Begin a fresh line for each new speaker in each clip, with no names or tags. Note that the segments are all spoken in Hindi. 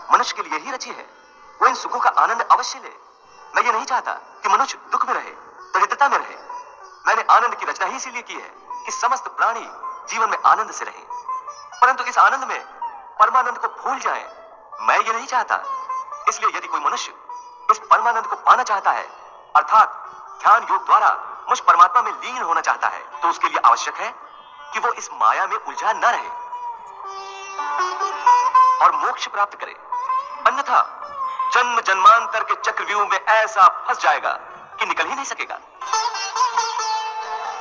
मनुष्य के लिए ही रची है, वो इन सुखों का आनंद अवश्य ले। मैं ये नहीं चाहता कि मनुष्य दुख में रहे, दरिद्रता में रहे। मैंने आनंद की रचना ही इसीलिए की है कि समस्त प्राणी जीवन में आनंद से रहें, परंतु इस आनंद में परमानंद को भूल जाएं। मैं ये नहीं चाहता। इसलिए यदि कोई मनुष्य इस परमानंद को पाना चाहता है, अर्थात ध्यान योग द्वारा मुझ परमात्मा में लीन होना चाहता है, तो उसके लिए आवश्यक है कि वो इस माया में उलझा न रहे और मोक्ष प्राप्त करे। अन्यथा जन्म जन्मांतर के चक्रव्यूह में ऐसा फंस जाएगा कि निकल ही नहीं सकेगा।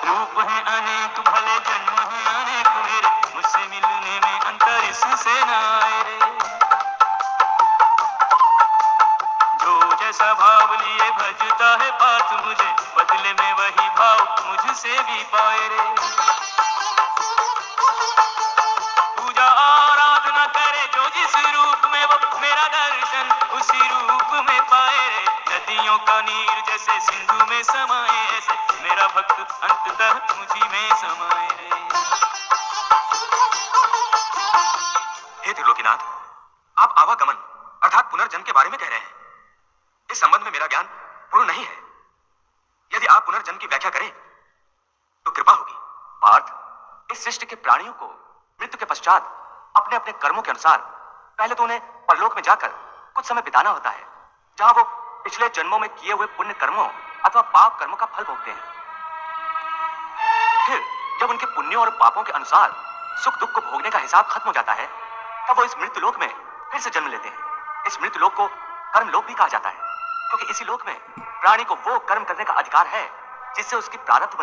रूप है अनेक भले जन्म है अनेक मेरे, मुझसे मिलने में अंतर इससे न आए रे। जो जैसा भाव लिए भजता है पार्थ मुझे, बदले में वही भाव मुझसे भी पाए रे। पूजा आराधना करे जो जिस रूप में, वो मेरा दर्शन उसी रूप में पाए रे। नदियों का नीर जैसे सिंधु में समाए, ऐसे मेरा भक्त अंततः मुझी में समाए रे।
हे त्रिलोकीनाथ, आप आवागमन अर्थात पुनर्जन्म के बारे में कह रहे हैं। इस संबंध में मेरा ज्ञान पूर्ण नहीं है। यदि आप पुनर्जन्म की व्याख्या करें तो कृपा होगी। पार्थ, इस सृष्टि के प्राणियों को मृत्यु के पश्चात अपने अपने कर्मों के अनुसार पहले तो उन्हें परलोक में जाकर कुछ समय बिताना होता है, जहां वो पिछले जन्मों में किए हुए पुण्य कर्मों अथवा पाप कर्मों का फल भोगते हैं। फिर जब उनके पुण्यों और पापों के अनुसार सुख दुख को भोगने का हिसाब खत्म हो जाता है, तब वो इस मृत्यु लोक में फिर से जन्म लेते हैं। इस मृत्यु लोक को कर्म लोक भी कहा जाता है, क्योंकि इसी लोक में प्राणी को वो कर्म करने का अधिकार है जिससे उसकी प्रारब्ध